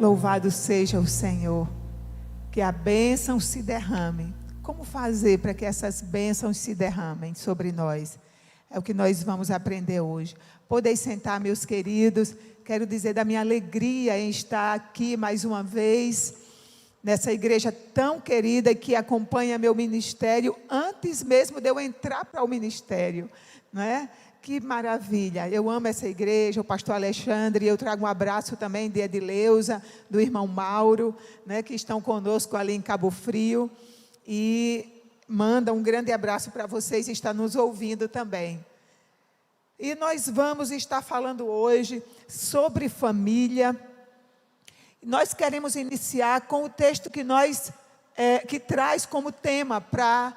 Louvado seja o Senhor. Que a bênção se derrame. Como fazer para que essas bênçãos se derramem sobre nós? É o que nós vamos aprender hoje. Podem sentar, meus queridos. Quero dizer da minha alegria em estar aqui mais uma vez, nessa igreja tão querida que acompanha meu ministério, antes mesmo de eu entrar para o ministério, não é? Que maravilha, eu amo essa igreja, o pastor Alexandre, eu trago um abraço também de Edileuza, do irmão Mauro, né, que estão conosco ali em Cabo Frio, e manda um grande abraço para vocês, está nos ouvindo também. E nós vamos estar falando hoje sobre família. Nós queremos iniciar com o texto que traz como tema para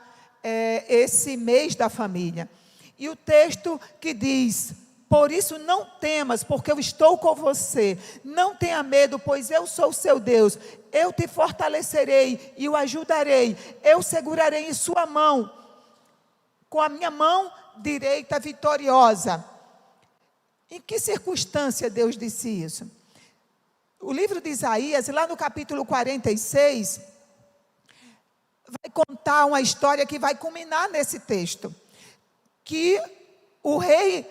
esse mês da família. E o texto que diz: por isso não temas, porque eu estou com você. Não tenha medo, pois eu sou o seu Deus. Eu te fortalecerei e o ajudarei. Eu segurarei em sua mão, com a minha mão direita vitoriosa. Em que circunstância Deus disse isso? O livro de Isaías, lá no capítulo 46, vai contar uma história que vai culminar nesse texto. Que o rei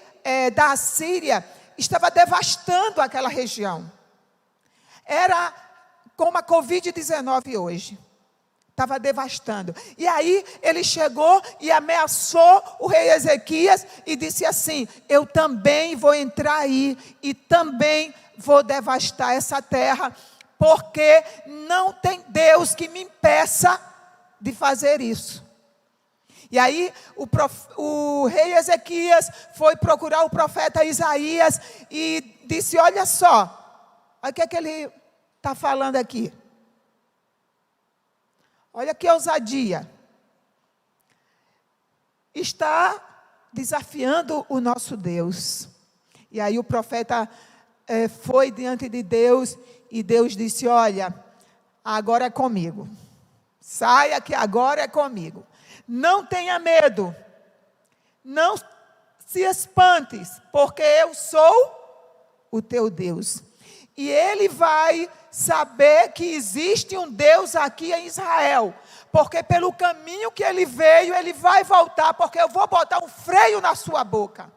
da Assíria estava devastando aquela região. Era como a Covid-19 hoje. Estava devastando. E aí ele chegou e ameaçou o rei Ezequias e disse assim: eu também vou entrar aí e também vou devastar essa terra, porque não tem Deus que me impeça de fazer isso. E aí o rei Ezequias foi procurar o profeta Isaías e disse: olha só, olha o que é que ele está falando aqui. Olha que ousadia. Está desafiando o nosso Deus. E aí o profeta foi diante de Deus e Deus disse: olha, agora é comigo. Saia que agora é comigo. Não tenha medo, não se espantes, porque eu sou o teu Deus. E ele vai saber que existe um Deus aqui em Israel, porque pelo caminho que ele veio, ele vai voltar, porque eu vou botar um freio na sua boca,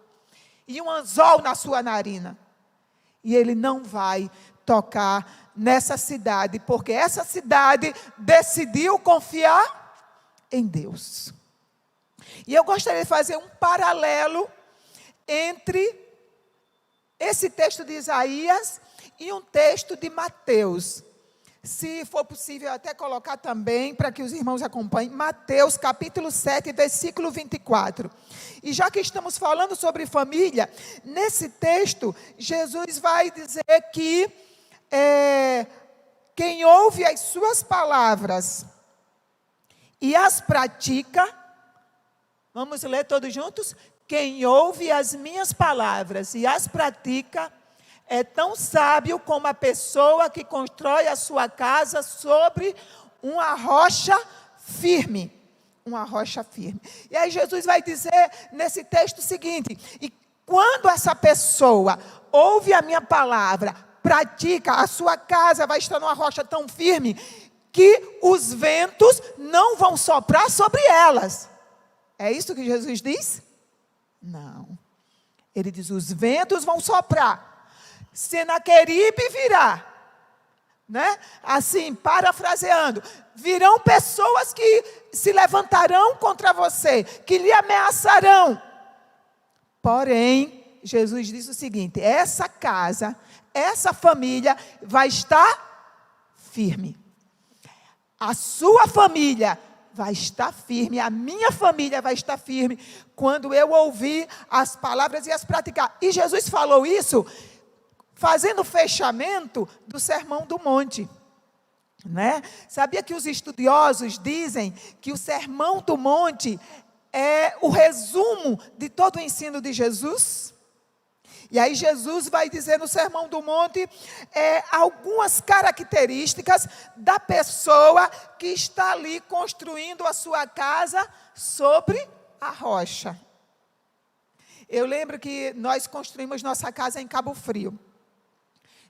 e um anzol na sua narina, e ele não vai tocar nessa cidade, porque essa cidade decidiu confiar em Deus. E eu gostaria de fazer um paralelo entre esse texto de Isaías e um texto de Mateus. Se for possível, até colocar também, para que os irmãos acompanhem, Mateus capítulo 7, versículo 24. E já que estamos falando sobre família, nesse texto, Jesus vai dizer que quem ouve as suas palavras e as pratica, vamos ler todos juntos? Quem ouve as minhas palavras e as pratica, é tão sábio como a pessoa que constrói a sua casa sobre uma rocha firme. Uma rocha firme. E aí Jesus vai dizer nesse texto o seguinte: e quando essa pessoa ouve a minha palavra, pratica, a sua casa vai estar numa rocha tão firme que os ventos não vão soprar sobre elas. É isso que Jesus diz? Não. Ele diz: os ventos vão soprar, Senaqueribe virá, né? Assim, parafraseando, virão pessoas que se levantarão contra você, que lhe ameaçarão. Porém, Jesus diz o seguinte: essa casa, essa família vai estar firme. A sua família vai estar firme, a minha família vai estar firme, quando eu ouvir as palavras e as praticar. E Jesus falou isso fazendo o fechamento do Sermão do Monte, né? Sabia que os estudiosos dizem que o Sermão do Monte é o resumo de todo o ensino de Jesus? E aí Jesus vai dizer no Sermão do Monte algumas características da pessoa que está ali construindo a sua casa sobre a rocha. Eu lembro que nós construímos nossa casa em Cabo Frio.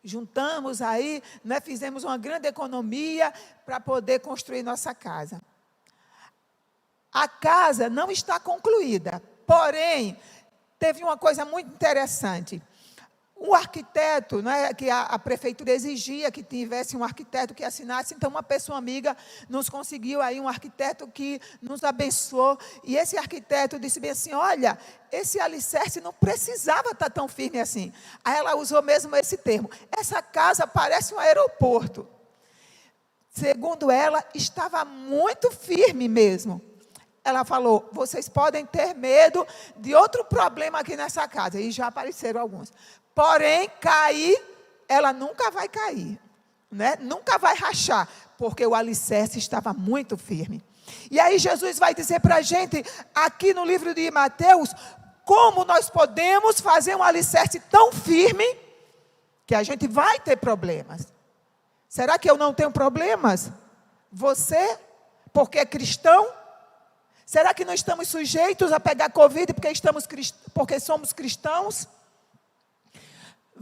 Juntamos aí, né, fizemos uma grande economia para poder construir nossa casa. A casa não está concluída, porém, teve uma coisa muito interessante. O arquiteto, né, que a prefeitura exigia que tivesse um arquiteto que assinasse, então uma pessoa amiga nos conseguiu aí um arquiteto que nos abençoou, e esse arquiteto disse bem assim, olha, esse alicerce não precisava estar tão firme assim. Aí ela usou mesmo esse termo, essa casa parece um aeroporto. Segundo ela, estava muito firme mesmo. Ela falou, vocês podem ter medo de outro problema aqui nessa casa, e já apareceram alguns. Porém, cair, ela nunca vai cair, né? Nunca vai rachar, porque o alicerce estava muito firme. E aí Jesus vai dizer para a gente, aqui no livro de Mateus, como nós podemos fazer um alicerce tão firme, que a gente vai ter problemas. Será que eu não tenho problemas? Você, porque é cristão? Será que não estamos sujeitos a pegar Covid porque somos cristãos?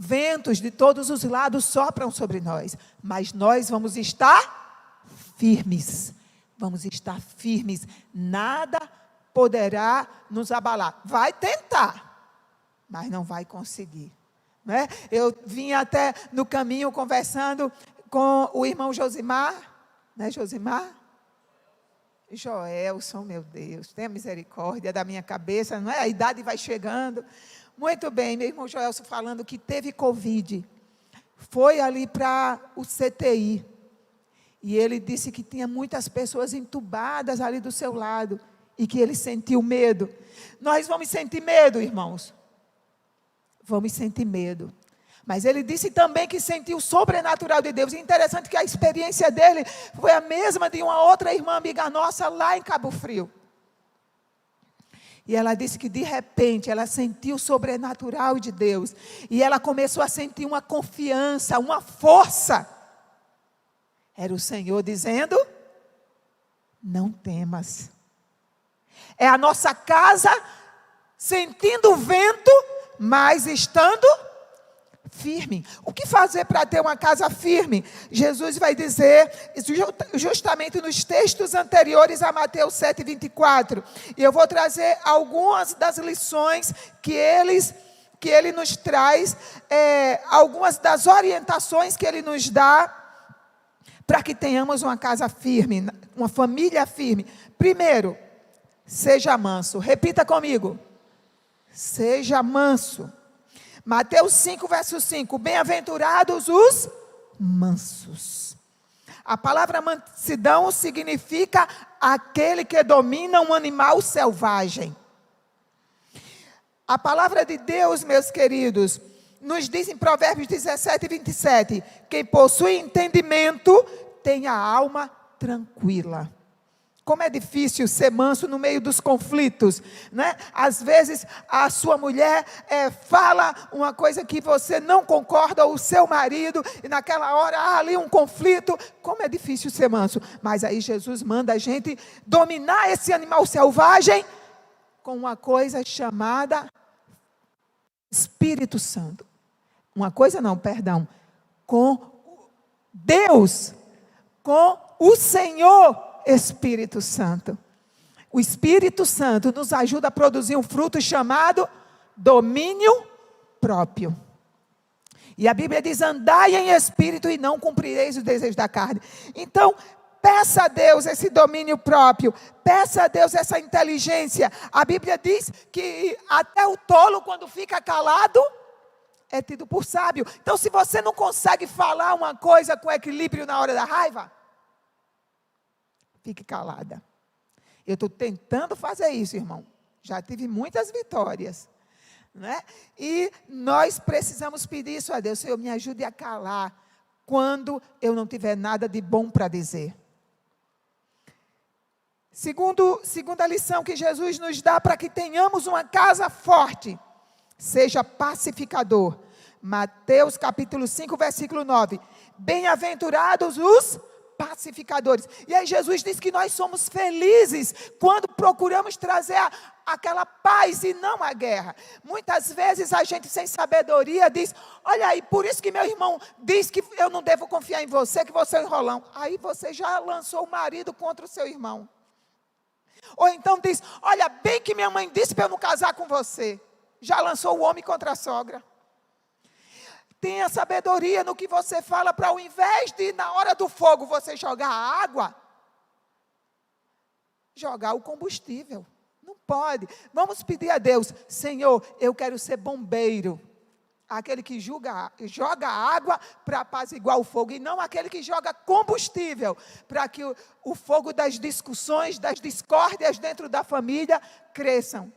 Ventos de todos os lados sopram sobre nós, mas nós vamos estar firmes. Vamos estar firmes. Nada poderá nos abalar. Vai tentar, mas não vai conseguir. Né? Eu vim até no caminho conversando com o irmão Josimar, né, Josimar? Joelson, meu Deus, tenha misericórdia da minha cabeça, não é? A idade vai chegando. Muito bem, meu irmão Joelson falando que teve Covid, foi ali para o CTI, e ele disse que tinha muitas pessoas entubadas ali do seu lado, e que ele sentiu medo. Nós vamos sentir medo, irmãos, vamos sentir medo, mas ele disse também que sentiu o sobrenatural de Deus. E interessante que a experiência dele foi a mesma de uma outra irmã amiga nossa lá em Cabo Frio. E ela disse que de repente ela sentiu o sobrenatural de Deus. E ela começou a sentir uma confiança, uma força. Era o Senhor dizendo, não temas. É a nossa casa sentindo o vento, mas estando firme. O que fazer para ter uma casa firme? Jesus vai dizer, justamente nos textos anteriores a Mateus 7:24. E eu vou trazer algumas das lições que ele nos traz, algumas das orientações que ele nos dá, para que tenhamos uma casa firme, uma família firme. Primeiro, seja manso. Repita comigo. Seja manso. Mateus 5, verso 5, bem-aventurados os mansos. A palavra mansidão significa aquele que domina um animal selvagem. A palavra de Deus, meus queridos, nos diz em Provérbios 17:27, quem possui entendimento tem a alma tranquila. Como é difícil ser manso no meio dos conflitos, né? Às vezes a sua mulher fala uma coisa que você não concorda, ou o seu marido, e naquela hora há ali um conflito. Como é difícil ser manso. Mas aí Jesus manda a gente dominar esse animal selvagem com uma coisa chamada Espírito Santo. Com Deus, com o Senhor Espírito Santo. O Espírito Santo nos ajuda a produzir um fruto chamado domínio próprio. E a Bíblia diz, andai em espírito e não cumprireis os desejos da carne. Então, peça a Deus esse domínio próprio, peça a Deus essa inteligência. A Bíblia diz que até o tolo, quando fica calado, é tido por sábio. Então, se você não consegue falar uma coisa com equilíbrio na hora da raiva, fique calada. Eu estou tentando fazer isso, irmão. Já tive muitas vitórias, né? E nós precisamos pedir isso a Deus. Senhor, me ajude a calar quando eu não tiver nada de bom para dizer. Segunda lição que Jesus nos dá para que tenhamos uma casa forte. Seja pacificador. Mateus capítulo 5, versículo 9. Bem-aventurados os pacificadores. E aí Jesus diz que nós somos felizes quando procuramos trazer aquela paz e não a guerra. Muitas vezes a gente sem sabedoria diz, olha aí, por isso que meu irmão diz que eu não devo confiar em você, que você é um enrolão. Aí você já lançou o marido contra o seu irmão. Ou então diz, olha, bem que minha mãe disse para eu não casar com você. Já lançou o homem contra a sogra. Tenha sabedoria no que você fala, para ao invés de, na hora do fogo, você jogar a água, jogar o combustível. Não pode. Vamos pedir a Deus, Senhor, eu quero ser bombeiro. Aquele que joga água para apaziguar o fogo, e não aquele que joga combustível, para que o fogo das discussões, das discórdias dentro da família cresçam.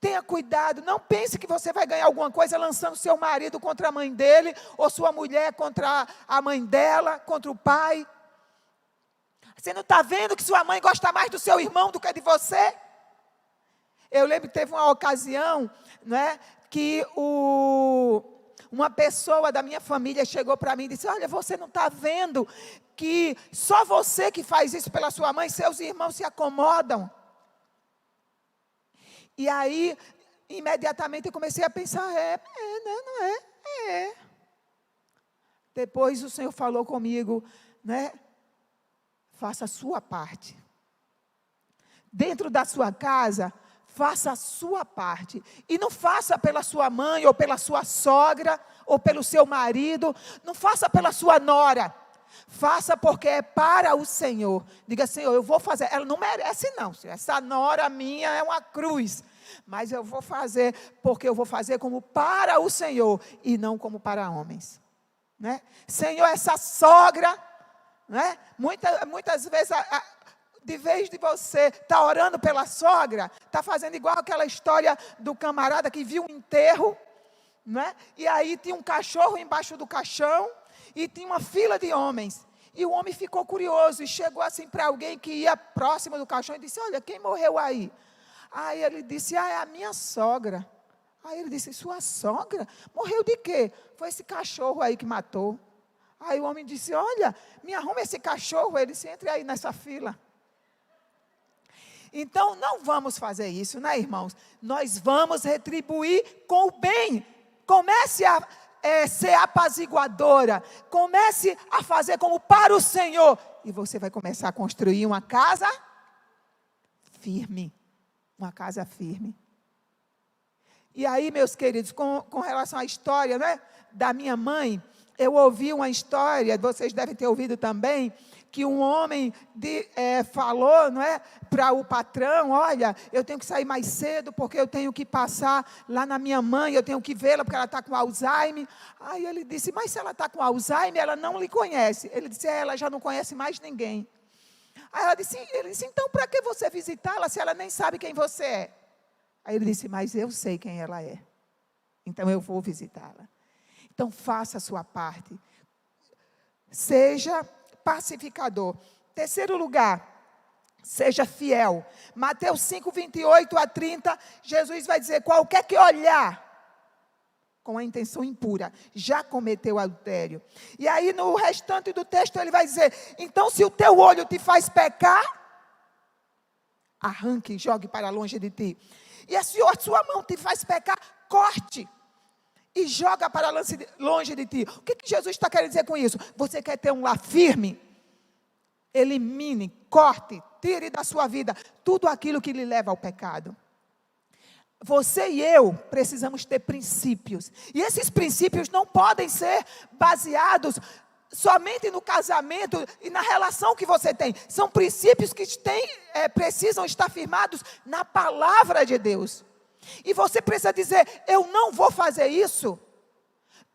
Tenha cuidado, não pense que você vai ganhar alguma coisa lançando seu marido contra a mãe dele, ou sua mulher contra a mãe dela, contra o pai. Você não está vendo que sua mãe gosta mais do seu irmão do que de você? Eu lembro que teve uma ocasião, né, que uma pessoa da minha família chegou para mim e disse, olha, você não está vendo que só você que faz isso pela sua mãe, seus irmãos se acomodam? E aí, imediatamente eu comecei a pensar, não é. Depois o Senhor falou comigo, né? Faça a sua parte. Dentro da sua casa, faça a sua parte. E não faça pela sua mãe, ou pela sua sogra, ou pelo seu marido. Não faça pela sua nora. Faça porque é para o Senhor. Diga, Senhor, eu vou fazer. Ela não merece não, Senhor. Essa nora minha é uma cruz. Mas eu vou fazer, porque eu vou fazer como para o Senhor, e não como para homens. Né? Senhor, essa sogra, né? Muitas vezes, de vez de você estar orando pela sogra, está fazendo igual aquela história do camarada que viu um enterro, né? E aí tinha um cachorro embaixo do caixão, e tinha uma fila de homens. E o homem ficou curioso, e chegou assim para alguém que ia próximo do caixão, e disse, olha, quem morreu aí? Aí ele disse, é a minha sogra. Aí ele disse, sua sogra? Morreu de quê? Foi esse cachorro aí que matou. Aí o homem disse, olha, me arruma esse cachorro. Ele disse, entre aí nessa fila. Então, não vamos fazer isso, né, irmãos? Nós vamos retribuir com o bem. Comece a ser apaziguadora. Comece a fazer como para o Senhor. E você vai começar a construir uma casa firme. Uma casa firme. E aí, meus queridos, com relação à história, né, da minha mãe, eu ouvi uma história, vocês devem ter ouvido também, que um homem falou, não é, para o patrão, olha, eu tenho que sair mais cedo, porque eu tenho que passar lá na minha mãe, eu tenho que vê-la, porque ela está com Alzheimer. Aí ele disse, mas se ela está com Alzheimer, ela não lhe conhece. Ele disse, ela já não conhece mais ninguém. Aí ele disse, então para que você visitá-la se ela nem sabe quem você é? Aí ele disse, mas eu sei quem ela é. Então eu vou visitá-la. Então faça a sua parte. Seja pacificador. Terceiro lugar, seja fiel. Mateus 5, 28 a 30, Jesus vai dizer, qualquer que olhar com a intenção impura, já cometeu adultério. E aí no restante do texto ele vai dizer, então se o teu olho te faz pecar, arranque e jogue para longe de ti. E se a sua mão te faz pecar, corte e joga para longe de ti. O que Jesus está querendo dizer com isso? Você quer ter um lar firme? Elimine, corte, tire da sua vida tudo aquilo que lhe leva ao pecado. Você e eu precisamos ter princípios. E esses princípios não podem ser baseados somente no casamento e na relação que você tem. São princípios que precisam estar firmados na palavra de Deus. E você precisa dizer, eu não vou fazer isso.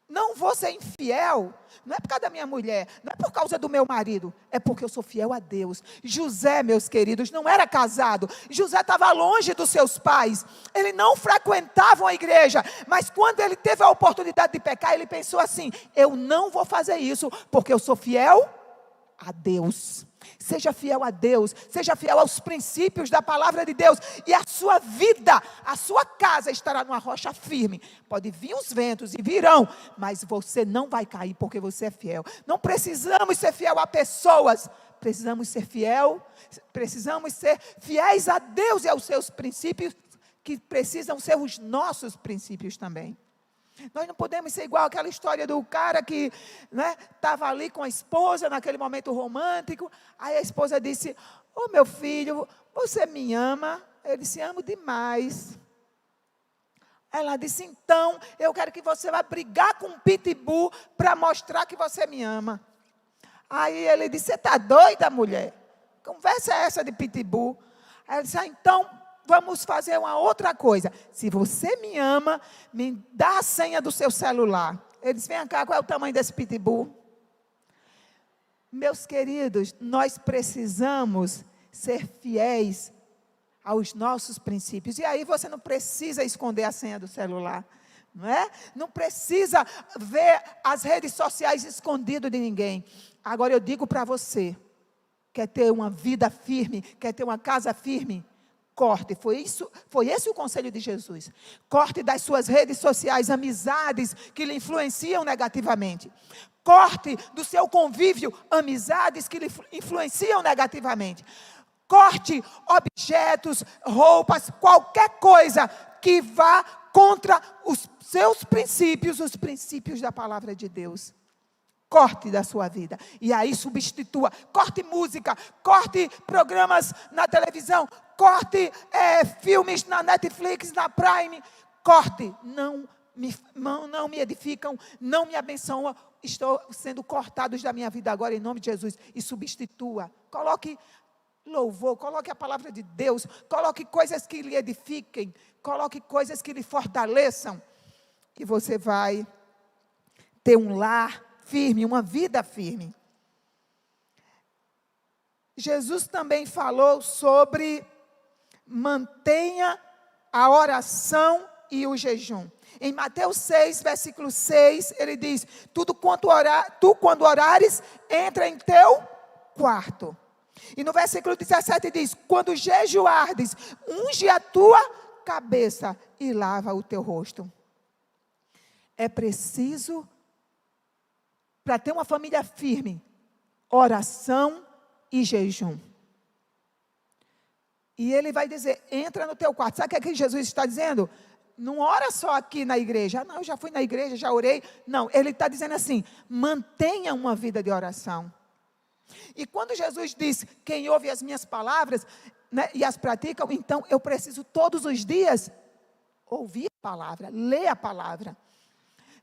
Não vou ser infiel. Não é por causa da minha mulher, não é por causa do meu marido, é porque eu sou fiel a Deus. José, meus queridos, não era casado. José estava longe dos seus pais. Ele não frequentava a igreja. Mas quando ele teve a oportunidade de pecar, ele pensou assim, eu não vou fazer isso, porque eu sou fiel a Deus. Seja fiel a Deus, seja fiel aos princípios da palavra de Deus, e a sua vida, a sua casa estará numa rocha firme. Pode vir os ventos e virão, mas você não vai cair porque você é fiel. Não precisamos ser fiel a pessoas, precisamos ser fiéis a Deus e aos seus princípios, que precisam ser os nossos princípios também. Nós não podemos ser igual aquela história do cara que estava ali com a esposa naquele momento romântico. Aí a esposa disse: "Ô meu filho, você me ama?" Ele disse: "Amo demais." Ela disse: "Então, eu quero que você vá brigar com um pitbull para mostrar que você me ama." Aí ele disse: "Você está doida, mulher? Conversa é essa de pitbull?" Aí ela disse: "Então, vamos fazer uma outra coisa. Se você me ama, me dá a senha do seu celular." Ele disse: "Vem cá, qual é o tamanho desse pitbull?" Meus queridos, nós precisamos ser fiéis aos nossos princípios. E aí você não precisa esconder a senha do celular, não é? Não precisa ver as redes sociais escondido de ninguém. Agora eu digo para você, quer ter uma vida firme, quer ter uma casa firme? Corte, foi esse o conselho de Jesus. Corte das suas redes sociais amizades que lhe influenciam negativamente. Corte do seu convívio amizades que lhe influenciam negativamente. Corte objetos, roupas, qualquer coisa que vá contra os seus princípios, os princípios da palavra de Deus. Corte da sua vida. E aí substitua. Corte música, corte programas na televisão, corte filmes na Netflix, na Prime. Corte. Não me edificam, não me abençoam. Estou sendo cortados da minha vida agora em nome de Jesus. E substitua. Coloque louvor, coloque a palavra de Deus, coloque coisas que lhe edifiquem, coloque coisas que lhe fortaleçam. E você vai ter um lar firme, uma vida firme. Jesus também falou sobre mantenha a oração e o jejum. Em Mateus 6, versículo 6, ele diz: tu quando orares, entra em teu quarto. E no versículo 17 diz: quando jejuardes, unge a tua cabeça e lava o teu rosto. É preciso, para ter uma família firme, oração e jejum. E ele vai dizer: entra no teu quarto. Sabe o que é que Jesus está dizendo? Não ora só aqui na igreja. Não, eu já fui na igreja, já orei. Não, ele está dizendo assim: mantenha uma vida de oração. E quando Jesus diz: quem ouve as minhas palavras, e as praticam, então eu preciso todos os dias ouvir a palavra, ler a palavra.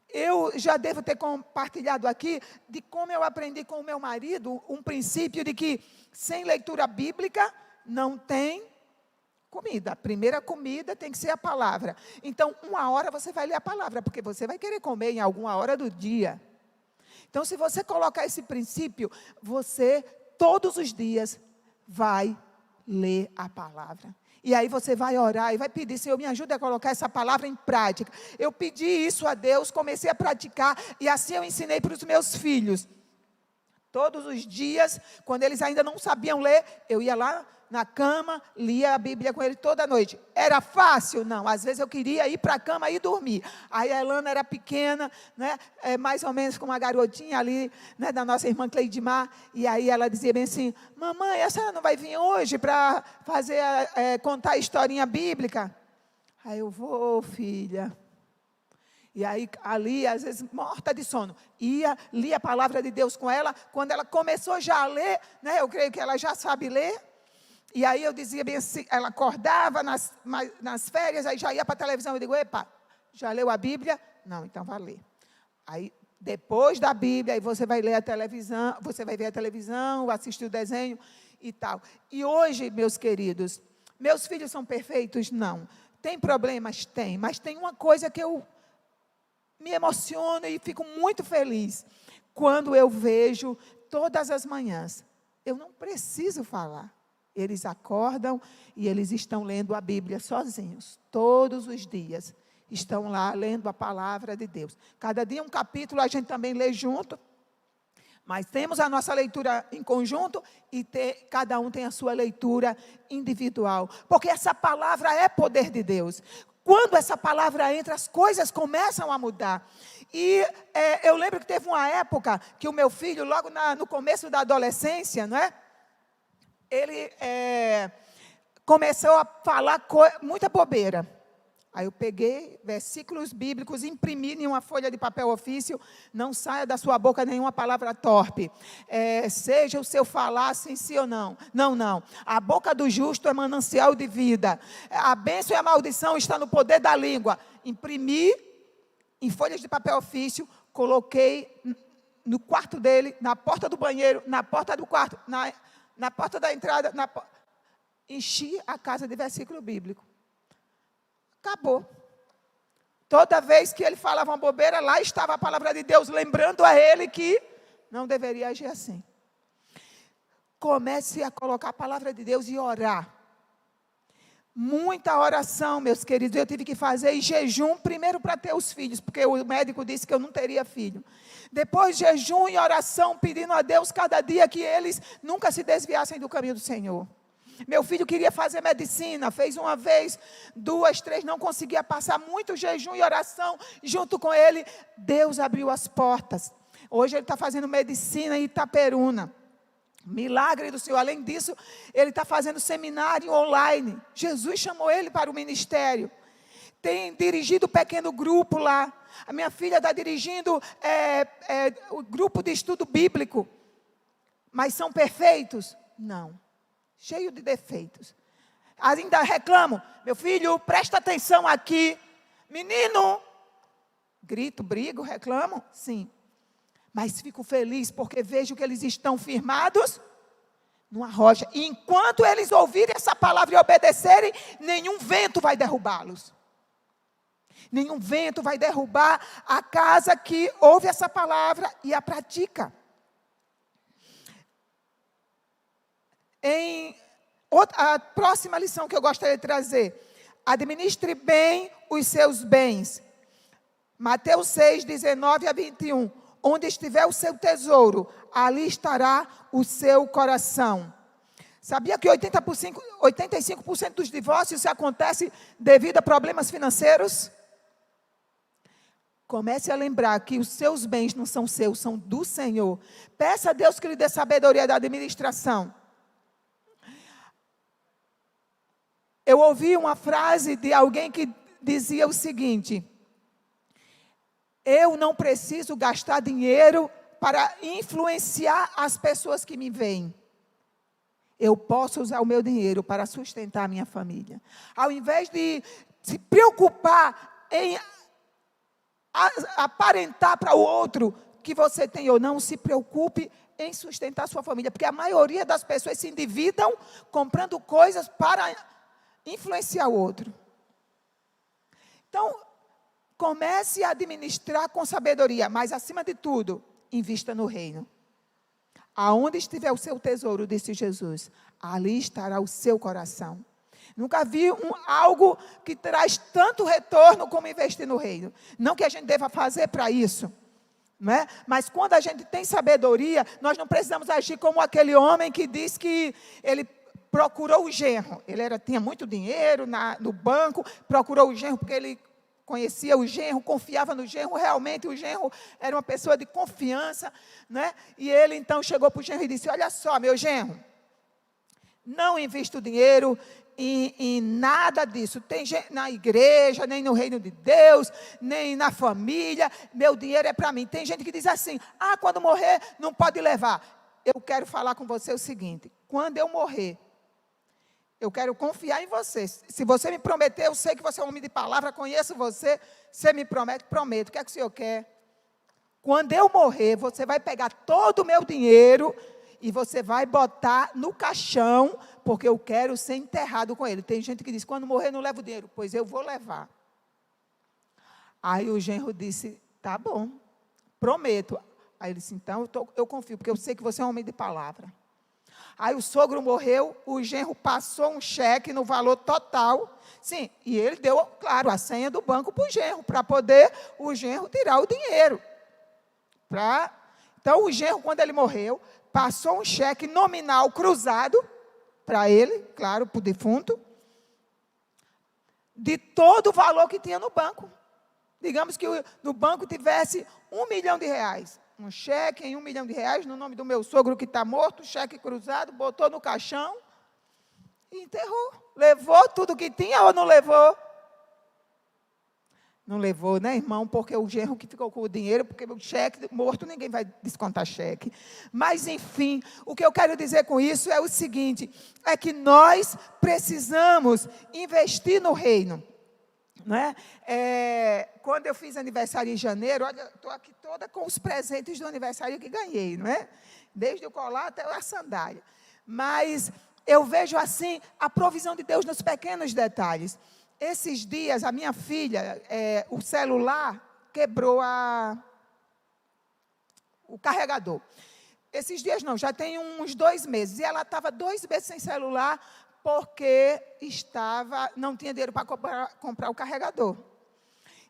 Eu já devo ter compartilhado aqui de como eu aprendi com o meu marido um princípio de que sem leitura bíblica não tem comida. A primeira comida tem que ser a palavra. Então, uma hora você vai ler a palavra, porque você vai querer comer em alguma hora do dia. Então, se você colocar esse princípio, você todos os dias vai ler a palavra. E aí você vai orar e vai pedir: Senhor, me ajude a colocar essa palavra em prática. Eu pedi isso a Deus, comecei a praticar, e assim eu ensinei para os meus filhos. Todos os dias, quando eles ainda não sabiam ler, eu ia lá na cama, lia a Bíblia com ele toda noite. Era fácil? Não. Às vezes eu queria ir para a cama e dormir. Aí a Elana era pequena, mais ou menos como uma garotinha ali, da nossa irmã Cleidimar. E aí ela dizia bem assim: mamãe, a senhora não vai vir hoje para fazer, contar a historinha bíblica? Aí eu: vou, filha. E aí, ali, às vezes, morta de sono, lia a palavra de Deus com ela. Quando ela começou já a ler, eu creio que ela já sabe ler. E aí eu dizia bem assim, ela acordava nas férias, aí já ia para a televisão. Eu digo: epa, já leu a Bíblia? Não, então vai ler. Aí, depois da Bíblia, aí você vai ler a televisão, você vai ver a televisão, assistir o desenho e tal. E hoje, meus queridos, meus filhos são perfeitos? Não. Tem problemas? Tem. Mas tem uma coisa que eu me emociono e fico muito feliz. Quando eu vejo todas as manhãs, eu não preciso falar. Eles acordam e eles estão lendo a Bíblia sozinhos. Todos os dias estão lá lendo a palavra de Deus. Cada dia um capítulo, a gente também lê junto. Mas temos a nossa leitura em conjunto e cada um tem a sua leitura individual. Porque essa palavra é poder de Deus. Quando essa palavra entra, as coisas começam a mudar. E eu lembro que teve uma época que o meu filho, logo no começo da adolescência, não é? Ele começou a falar muita bobeira. Aí eu peguei versículos bíblicos, imprimi em uma folha de papel ofício, não saia da sua boca nenhuma palavra torpe. Seja o seu falar sim, sim ou não. Não. A boca do justo é manancial de vida. A bênção e a maldição estão no poder da língua. Imprimi em folhas de papel ofício, coloquei no quarto dele, na porta do banheiro, na porta do quarto, na porta da entrada. Enchi a casa de versículo bíblico. Acabou. Toda vez que ele falava uma bobeira, lá estava a palavra de Deus, lembrando a ele que não deveria agir assim. Comece a colocar a palavra de Deus e orar. Muita oração, meus queridos, eu tive que fazer em jejum, primeiro para ter os filhos, porque o médico disse que eu não teria filho. Depois jejum e oração, pedindo a Deus cada dia que eles nunca se desviassem do caminho do Senhor. Meu filho queria fazer medicina, fez uma vez, 2, 3, não conseguia passar, muito jejum e oração junto com ele. Deus abriu as portas. Hoje ele está fazendo medicina em Itaperuna. Milagre do Senhor. Além disso, ele está fazendo seminário online. Jesus chamou ele para o ministério. Tem dirigido pequeno grupo lá. A minha filha está dirigindo o grupo de estudo bíblico. Mas são perfeitos? Não. Cheio de defeitos. Ainda reclamo, meu filho, presta atenção aqui. Menino, grito, brigo, reclamo? Sim. Mas fico feliz porque vejo que eles estão firmados numa rocha. E enquanto eles ouvirem essa palavra e obedecerem, nenhum vento vai derrubá-los. Nenhum vento vai derrubar a casa que ouve essa palavra e a pratica. A próxima lição que eu gostaria de trazer: administre bem os seus bens. Mateus 6, 19 a 21. Onde estiver o seu tesouro, ali estará o seu coração. Sabia que 85% dos divórcios acontecem devido a problemas financeiros? Comece a lembrar que os seus bens não são seus, são do Senhor. Peça a Deus que lhe dê sabedoria da administração. Eu ouvi uma frase de alguém que dizia o seguinte: eu não preciso gastar dinheiro para influenciar as pessoas que me veem. Eu posso usar o meu dinheiro para sustentar a minha família. Ao invés de se preocupar em aparentar para o outro que você tem ou não, se preocupe em sustentar a sua família. Porque a maioria das pessoas se endividam comprando coisas para influenciar o outro. Então, comece a administrar com sabedoria, mas acima de tudo, invista no reino. Aonde estiver o seu tesouro, disse Jesus, ali estará o seu coração. Nunca vi algo que traz tanto retorno como investir no reino. Não que a gente deva fazer para isso, não é? Mas quando a gente tem sabedoria, nós não precisamos agir como aquele homem que diz que ele procurou o genro. Ele tinha muito dinheiro no banco, procurou o genro porque ele conhecia o genro, confiava no genro, realmente o genro era uma pessoa de confiança, né? E ele então chegou para o genro e disse: olha só, meu genro, não invisto dinheiro em nada disso, tem gente na igreja, nem no reino de Deus, nem na família, meu dinheiro é para mim. Tem gente que diz assim: quando morrer não pode levar. Eu quero falar com você o seguinte: quando eu morrer, eu quero confiar em você. Se você me prometer, eu sei que você é um homem de palavra, conheço você, você me promete, prometo. O que é que o senhor quer? Quando eu morrer, você vai pegar todo o meu dinheiro e você vai botar no caixão, porque eu quero ser enterrado com ele. Tem gente que diz: quando morrer não leva o dinheiro. Pois eu vou levar. Aí o genro disse: tá bom, prometo. Aí ele disse: então eu confio, porque eu sei que você é um homem de palavra. Aí o sogro morreu, o genro passou um cheque no valor total. Sim, e ele deu, claro, a senha do banco para o genro, para poder o genro tirar o dinheiro. Então, o genro, quando ele morreu, passou um cheque nominal cruzado para ele, claro, para o defunto, de todo o valor que tinha no banco. Digamos que no banco tivesse R$1 milhão. Um cheque em R$1 milhão, no nome do meu sogro que está morto, cheque cruzado, botou no caixão e enterrou. Levou tudo que tinha ou não levou? Não levou, né, irmão? Porque o genro que ficou com o dinheiro, porque o cheque morto, ninguém vai descontar cheque. Mas, enfim, o que eu quero dizer com isso é o seguinte, é que nós precisamos investir no reino. Não é? Quando eu fiz aniversário em janeiro, olha, estou aqui toda com os presentes do aniversário que ganhei, não é? Desde o colar até a sandália. Mas eu vejo assim a provisão de Deus nos pequenos detalhes. Esses dias, a minha filha, o celular quebrou o carregador. Esses dias não, já tem uns 2 meses. E ela estava 2 meses sem celular porque não tinha dinheiro para comprar o carregador.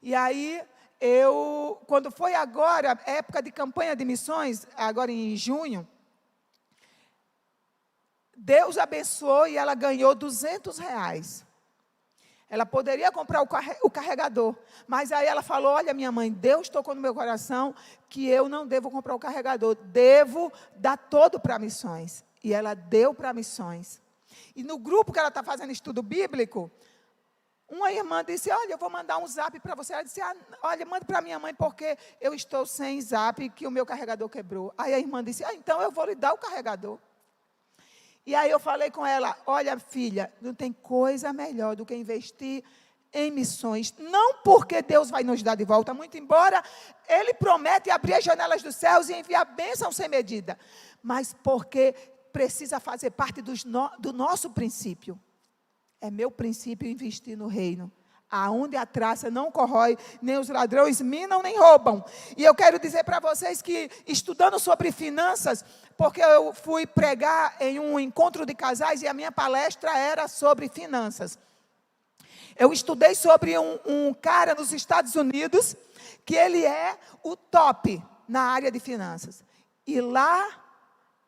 E aí, quando foi agora, época de campanha de missões, agora em junho, Deus abençoou e ela ganhou R$200. Ela poderia comprar o carregador, mas aí ela falou, olha minha mãe, Deus tocou no meu coração que eu não devo comprar o carregador, devo dar todo para missões. E ela deu para missões. E no grupo que ela está fazendo estudo bíblico, uma irmã disse, olha, eu vou mandar um zap para você. Ela disse, olha, manda para minha mãe porque eu estou sem zap, que o meu carregador quebrou. Aí a irmã disse, então eu vou lhe dar o carregador. E aí eu falei com ela, olha filha, não tem coisa melhor do que investir em missões. Não porque Deus vai nos dar de volta, muito embora Ele promete abrir as janelas dos céus e enviar bênção sem medida. Mas porque precisa fazer parte do nosso princípio. É meu princípio investir no reino. Aonde a traça não corrói, nem os ladrões minam, nem roubam. E eu quero dizer para vocês que, estudando sobre finanças, porque eu fui pregar em um encontro de casais e a minha palestra era sobre finanças. Eu estudei sobre um cara nos Estados Unidos, que ele é o top na área de finanças. E lá,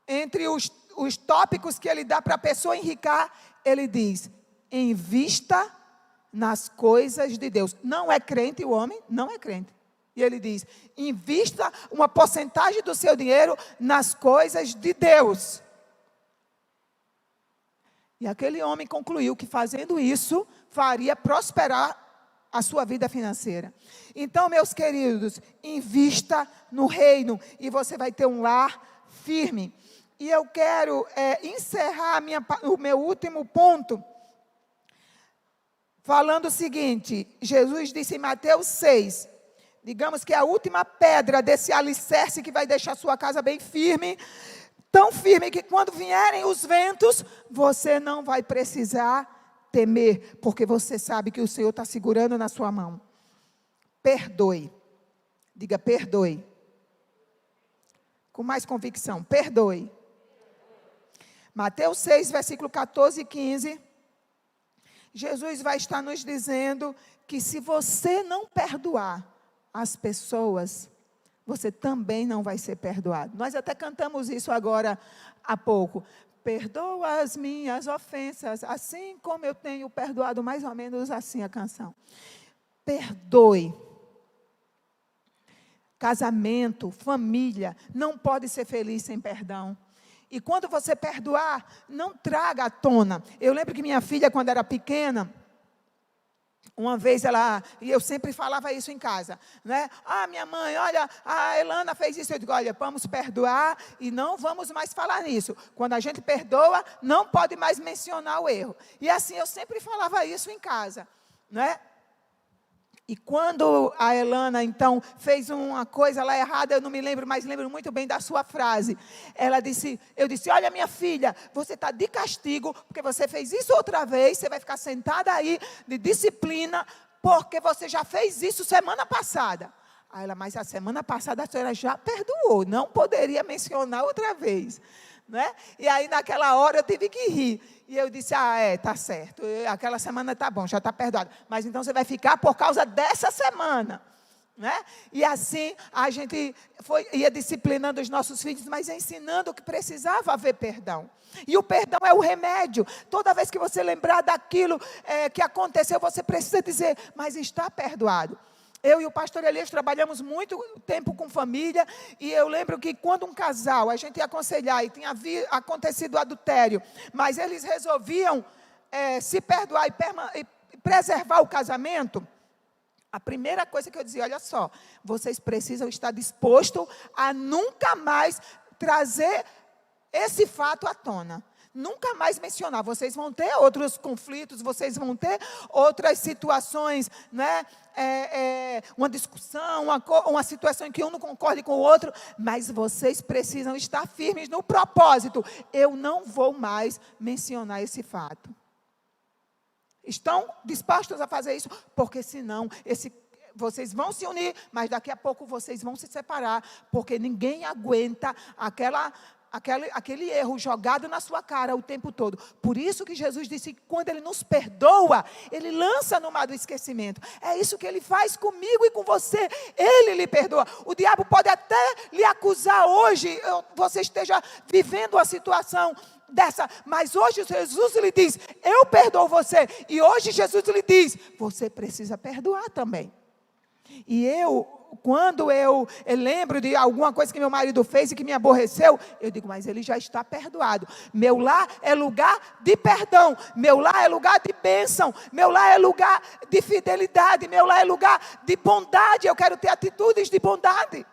entre os tópicos que ele dá para a pessoa enricar, ele diz, invista nas coisas de Deus. Não é crente o homem? Não é crente. E ele diz, invista uma porcentagem do seu dinheiro nas coisas de Deus. E aquele homem concluiu que fazendo isso, faria prosperar a sua vida financeira. Então, meus queridos, invista no reino e você vai ter um lar firme. E eu quero encerrar o meu último ponto, falando o seguinte, Jesus disse em Mateus 6, digamos que é a última pedra desse alicerce que vai deixar sua casa bem firme, tão firme que quando vierem os ventos, você não vai precisar temer, porque você sabe que o Senhor está segurando na sua mão. Perdoe. Diga, perdoe. Com mais convicção, perdoe. Mateus 6, versículo 14 e 15. Jesus vai estar nos dizendo que se você não perdoar as pessoas, você também não vai ser perdoado. Nós até cantamos isso agora há pouco. Perdoa as minhas ofensas, assim como eu tenho perdoado, mais ou menos assim a canção. Perdoe. Casamento, família, não pode ser feliz sem perdão. E quando você perdoar, não traga à tona. Eu lembro que minha filha, quando era pequena, uma vez e eu sempre falava isso em casa, né? Minha mãe, olha, a Elana fez isso. Eu digo, olha, vamos perdoar e não vamos mais falar nisso. Quando a gente perdoa, não pode mais mencionar o erro. E assim, eu sempre falava isso em casa, né? E quando a Elana, então, fez uma coisa lá errada, eu não me lembro, mas lembro muito bem da sua frase. Eu disse, olha minha filha, você está de castigo, porque você fez isso outra vez, você vai ficar sentada aí de disciplina, porque você já fez isso semana passada. Aí ela, mas a semana passada a senhora já perdoou, não poderia mencionar outra vez. Né? E aí naquela hora eu tive que rir. E eu disse, tá certo, aquela semana tá bom, já está perdoado. Mas então você vai ficar por causa dessa semana. né? E assim a gente ia disciplinando os nossos filhos, mas ensinando que precisava haver perdão. E o perdão é o remédio. Toda vez que você lembrar daquilo que aconteceu, você precisa dizer, mas está perdoado. Eu e o pastor Elias trabalhamos muito tempo com família, e eu lembro que quando um casal, a gente ia aconselhar, e tinha acontecido adultério, mas eles resolviam se perdoar e preservar o casamento, a primeira coisa que eu dizia, olha só, vocês precisam estar dispostos a nunca mais trazer esse fato à tona. Nunca mais mencionar. Vocês vão ter outros conflitos, vocês vão ter outras situações, né? Uma discussão, uma situação em que um não concorde com o outro, mas vocês precisam estar firmes no propósito. Eu não vou mais mencionar esse fato. Estão dispostos a fazer isso? Porque senão, vocês vão se unir, mas daqui a pouco vocês vão se separar, porque ninguém aguenta aquele erro jogado na sua cara o tempo todo. Por isso que Jesus disse que quando Ele nos perdoa, Ele lança no mar do esquecimento. É isso que Ele faz comigo e com você. Ele lhe perdoa. O diabo pode até lhe acusar hoje, você esteja vivendo uma situação dessa, mas hoje Jesus lhe diz, eu perdoo você. E hoje Jesus lhe diz, você precisa perdoar também. E quando eu lembro de alguma coisa que meu marido fez e que me aborreceu, eu digo, mas ele já está perdoado. Meu lar é lugar de perdão, meu lar é lugar de bênção, meu lar é lugar de fidelidade, meu lar é lugar de bondade, eu quero ter atitudes de bondade.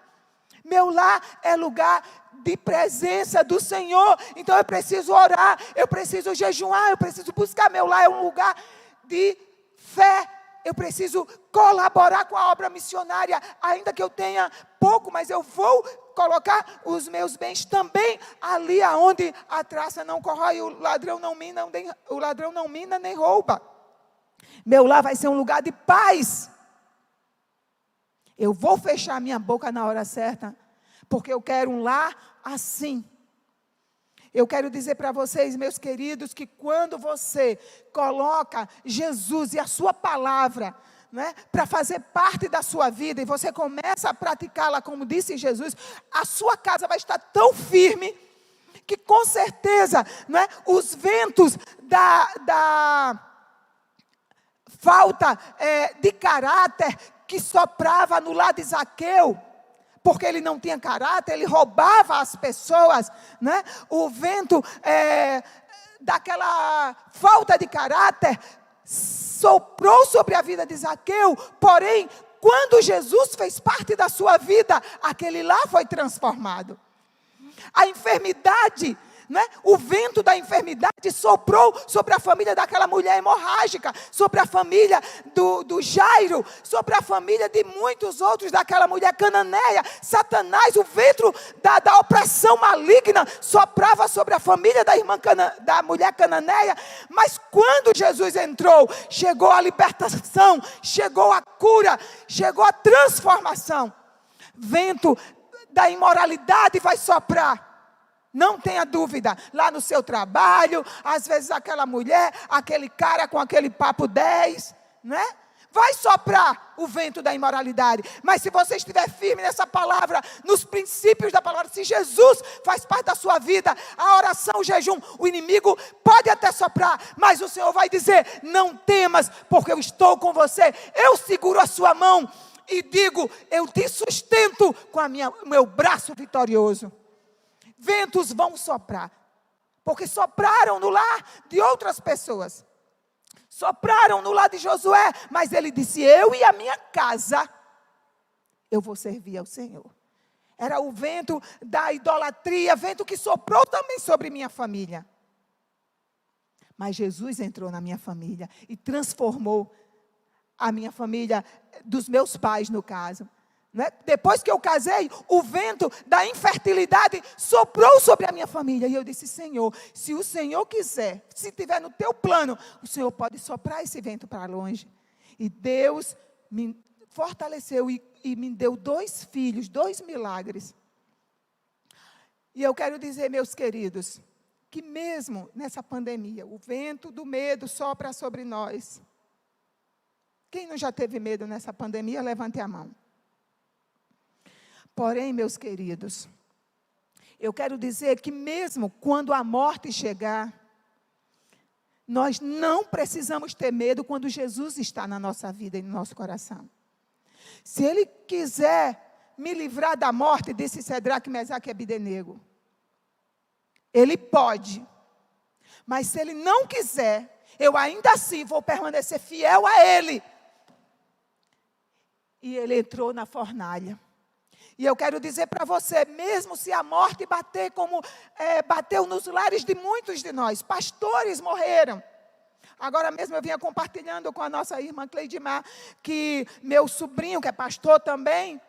Meu lar é lugar de presença do Senhor, então eu preciso orar, eu preciso jejuar, eu preciso buscar. Meu lar é um lugar de fé. Eu preciso colaborar com a obra missionária, ainda que eu tenha pouco, mas eu vou colocar os meus bens também ali aonde a traça não corrói, o ladrão não mina nem rouba. Meu lar vai ser um lugar de paz. Eu vou fechar minha boca na hora certa, porque eu quero um lar assim. Eu quero dizer para vocês, meus queridos, que quando você coloca Jesus e a sua palavra, né, para fazer parte da sua vida, e você começa a praticá-la como disse Jesus, a sua casa vai estar tão firme, que com certeza, né, os ventos da falta de caráter que soprava no lar de Zaqueu, porque ele não tinha caráter, ele roubava as pessoas, né? O vento daquela falta de caráter soprou sobre a vida de Zaqueu, porém, quando Jesus fez parte da sua vida, aquele lá foi transformado. A enfermidade, né? O vento da enfermidade soprou sobre a família daquela mulher hemorrágica, sobre a família do Jairo, sobre a família de muitos outros, daquela mulher cananeia. Satanás, o vento da opressão maligna soprava sobre a família da mulher cananeia, mas quando Jesus entrou, chegou a libertação, chegou a cura, chegou a transformação. Vento da imoralidade vai soprar. Não tenha dúvida, lá no seu trabalho, às vezes aquela mulher, aquele cara com aquele papo 10, né? Vai soprar o vento da imoralidade. Mas se você estiver firme nessa palavra, nos princípios da palavra, se Jesus faz parte da sua vida, a oração, o jejum, o inimigo pode até soprar, mas o Senhor vai dizer, não temas, porque eu estou com você, eu seguro a sua mão e digo, eu te sustento com o meu braço vitorioso. Ventos vão soprar, porque sopraram no lar de outras pessoas, sopraram no lar de Josué, mas ele disse, eu e a minha casa, eu vou servir ao Senhor. Era o vento da idolatria, vento que soprou também sobre minha família. Mas Jesus entrou na minha família e transformou a minha família, dos meus pais no caso. Né? Depois que eu casei, o vento da infertilidade soprou sobre a minha família. E eu disse, Senhor, se o Senhor quiser, se estiver no teu plano, o Senhor pode soprar esse vento para longe. E Deus me fortaleceu e me deu 2 filhos, 2 milagres. E eu quero dizer, meus queridos, que mesmo nessa pandemia, o vento do medo sopra sobre nós. Quem não já teve medo nessa pandemia, levante a mão. Porém, meus queridos, eu quero dizer que mesmo quando a morte chegar, nós não precisamos ter medo quando Jesus está na nossa vida e no nosso coração. Se Ele quiser me livrar da morte, disse Cedraque, Mesaque e Abdenego, Ele pode. Mas se Ele não quiser, eu ainda assim vou permanecer fiel a Ele. E Ele entrou na fornalha. E eu quero dizer para você, mesmo se a morte bater como bateu nos lares de muitos de nós, pastores morreram. Agora mesmo eu vinha compartilhando com a nossa irmã Cleidimar, que meu sobrinho, que é pastor também,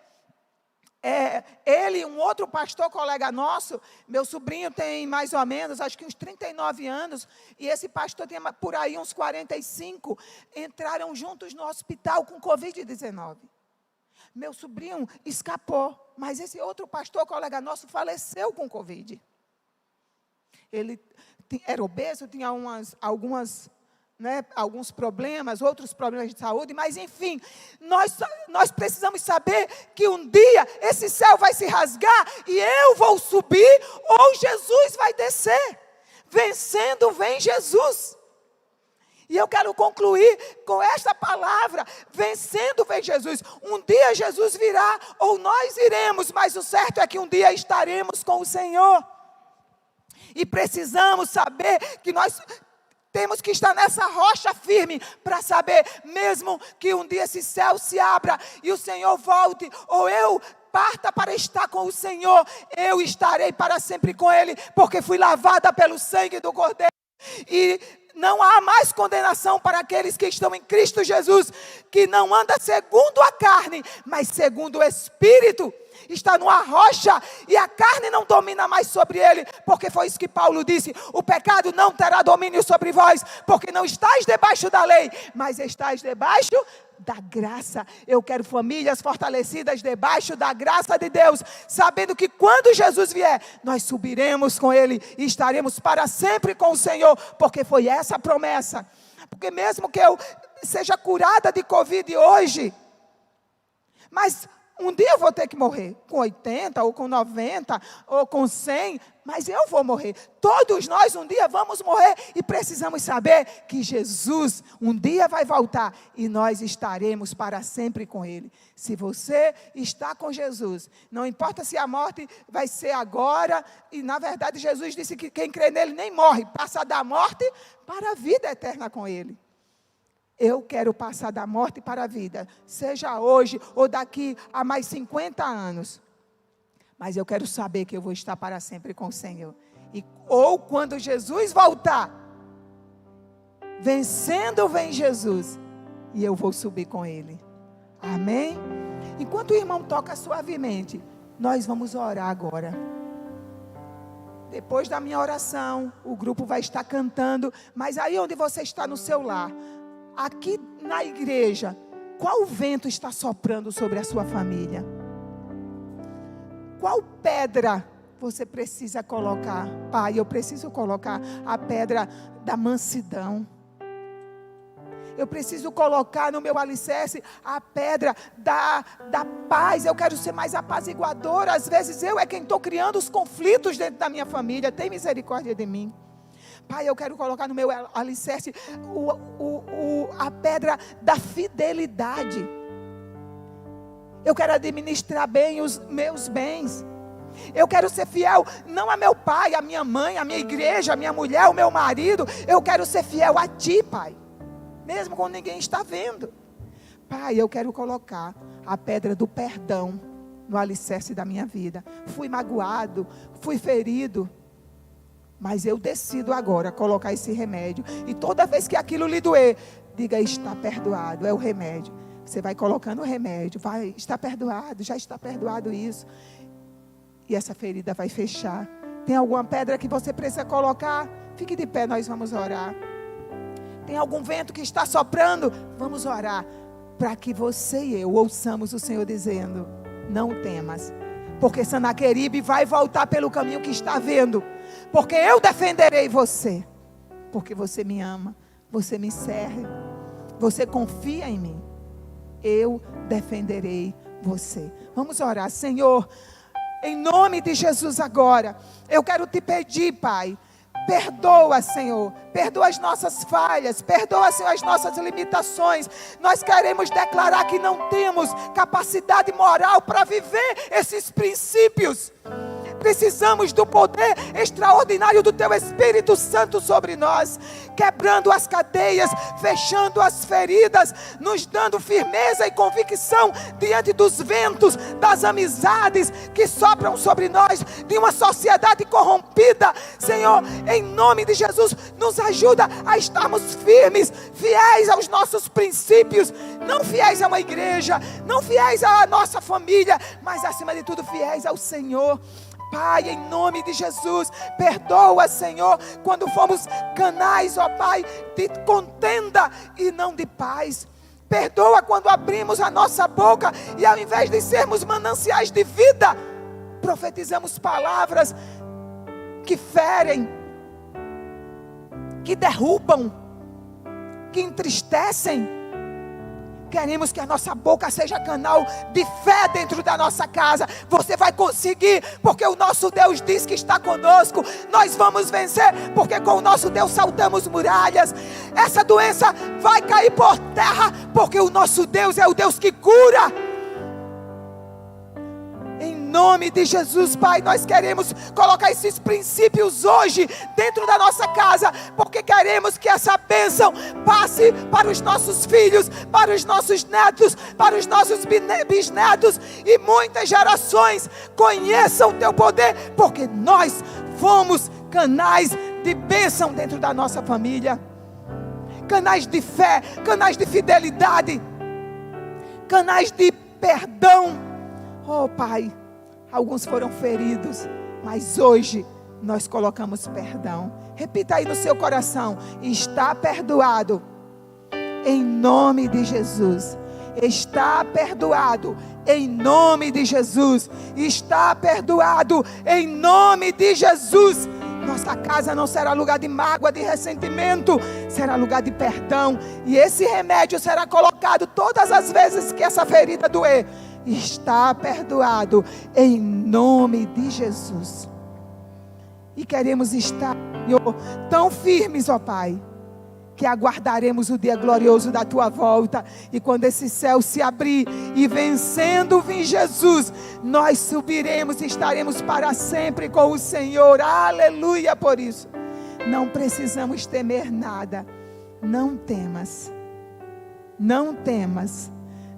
ele e um outro pastor, colega nosso, meu sobrinho tem mais ou menos, acho que uns 39 anos, e esse pastor tem por aí uns 45, entraram juntos no hospital com Covid-19. Meu sobrinho escapou, mas esse outro pastor, colega nosso, faleceu com Covid. Ele era obeso, tinha alguns problemas, outros problemas de saúde, mas enfim, nós precisamos saber que um dia esse céu vai se rasgar e eu vou subir ou Jesus vai descer. Vencendo vem Jesus. E eu quero concluir com esta palavra, vencendo vem Jesus. Um dia Jesus virá, ou nós iremos, mas o certo é que um dia estaremos com o Senhor. E precisamos saber que nós temos que estar nessa rocha firme, para saber, mesmo que um dia esse céu se abra, e o Senhor volte, ou eu parta para estar com o Senhor, eu estarei para sempre com Ele, porque fui lavada pelo sangue do Cordeiro. E não há mais condenação para aqueles que estão em Cristo Jesus, que não anda segundo a carne, mas segundo o Espírito. Está numa rocha e a carne não domina mais sobre ele, porque foi isso que Paulo disse: o pecado não terá domínio sobre vós, porque não estáis debaixo da lei, mas estáis debaixo da graça. Eu quero famílias fortalecidas debaixo da graça de Deus, sabendo que quando Jesus vier, nós subiremos com Ele e estaremos para sempre com o Senhor, porque foi essa a promessa. Porque mesmo que eu seja curada de Covid hoje, mas um dia eu vou ter que morrer, com 80, ou com 90, ou com 100, mas eu vou morrer. Todos nós um dia vamos morrer, e precisamos saber que Jesus um dia vai voltar, e nós estaremos para sempre com Ele. Se você está com Jesus, não importa se a morte vai ser agora, e na verdade Jesus disse que quem crê nele nem morre, passa da morte para a vida eterna com Ele. Eu quero passar da morte para a vida, seja hoje ou daqui a mais 50 anos. Mas eu quero saber que eu vou estar para sempre com o Senhor. Ou quando Jesus voltar, vencendo vem Jesus, e eu vou subir com Ele. Amém? Enquanto o irmão toca suavemente, nós vamos orar agora. Depois da minha oração, o grupo vai estar cantando, mas aí onde você está no seu lar, aqui na igreja, qual vento está soprando sobre a sua família? Qual pedra você precisa colocar? Pai, eu preciso colocar a pedra da mansidão. Eu preciso colocar no meu alicerce a pedra da paz. Eu quero ser mais apaziguadora. Às vezes eu é quem estou criando os conflitos dentro da minha família. Tem misericórdia de mim. Pai, eu quero colocar no meu alicerce a pedra da fidelidade. Eu quero administrar bem os meus bens. Eu quero ser fiel, não a meu pai, a minha mãe, a minha igreja, a minha mulher, o meu marido. Eu quero ser fiel a Ti, Pai, mesmo quando ninguém está vendo. Pai, eu quero colocar a pedra do perdão no alicerce da minha vida. Fui magoado, fui ferido, mas eu decido agora colocar esse remédio. E toda vez que aquilo lhe doer, diga: está perdoado, é o remédio. Você vai colocando o remédio, vai, está perdoado, já está perdoado isso. E essa ferida vai fechar. Tem alguma pedra que você precisa colocar? Fique de pé, nós vamos orar. Tem algum vento que está soprando? Vamos orar, para que você e eu ouçamos o Senhor dizendo: não temas, porque Sanaqueribe vai voltar pelo caminho que está vendo, porque eu defenderei você, porque você me ama, você me serve, você confia em mim. Eu defenderei você. Vamos orar. Senhor, em nome de Jesus agora, eu quero te pedir, Pai, perdoa, Senhor, perdoa as nossas falhas, perdoa, Senhor, as nossas limitações. Nós queremos declarar que não temos capacidade moral para viver esses princípios. Precisamos do poder extraordinário do Teu Espírito Santo sobre nós, quebrando as cadeias, fechando as feridas, nos dando firmeza e convicção diante dos ventos, das amizades que sopram sobre nós, de uma sociedade corrompida. Senhor, em nome de Jesus, nos ajuda a estarmos firmes, fiéis aos nossos princípios, não fiéis a uma igreja, não fiéis à nossa família, mas acima de tudo fiéis ao Senhor. Pai, em nome de Jesus, perdoa, Senhor, quando fomos canais, ó Pai, de contenda e não de paz. Perdoa quando abrimos a nossa boca e ao invés de sermos mananciais de vida, profetizamos palavras que ferem, que derrubam, que entristecem. Queremos que a nossa boca seja canal de fé dentro da nossa casa. Você vai conseguir, porque o nosso Deus diz que está conosco. Nós vamos vencer, porque com o nosso Deus saltamos muralhas. Essa doença vai cair por terra, porque o nosso Deus é o Deus que cura. Em nome de Jesus, Pai, nós queremos colocar esses princípios hoje dentro da nossa casa, porque queremos que essa bênção passe para os nossos filhos, para os nossos netos, para os nossos bisnetos e muitas gerações conheçam o Teu poder, porque nós fomos canais de bênção dentro da nossa família, canais de fé, canais de fidelidade, canais de perdão. Oh Pai, alguns foram feridos, mas hoje nós colocamos perdão. Repita aí no seu coração: está perdoado, em nome de Jesus. Está perdoado, em nome de Jesus. Está perdoado, em nome de Jesus. Nossa casa não será lugar de mágoa, de ressentimento, será lugar de perdão. E esse remédio será colocado todas as vezes que essa ferida doer. Está perdoado em nome de Jesus. E queremos estar, Senhor, tão firmes, ó Pai, que aguardaremos o dia glorioso da Tua volta. E quando esse céu se abrir e vencendo vir Jesus, nós subiremos e estaremos para sempre com o Senhor. Aleluia. Por isso não precisamos temer nada. Não temas, não temas,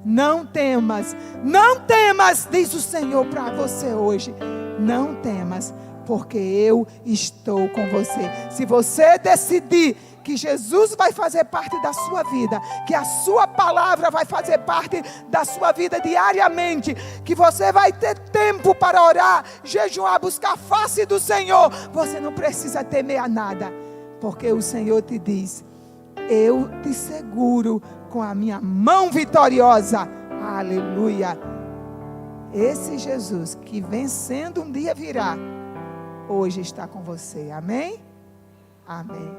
não temas, não temas, diz o Senhor para você hoje. Não temas, porque eu estou com você. Se você decidir que Jesus vai fazer parte da sua vida, que a sua palavra vai fazer parte da sua vida diariamente, que você vai ter tempo para orar, jejuar, buscar a face do Senhor, você não precisa temer a nada, porque o Senhor te diz: eu te seguro com a minha mão vitoriosa. Aleluia. Esse Jesus que vencendo um dia virá, hoje está com você. Amém? Amém.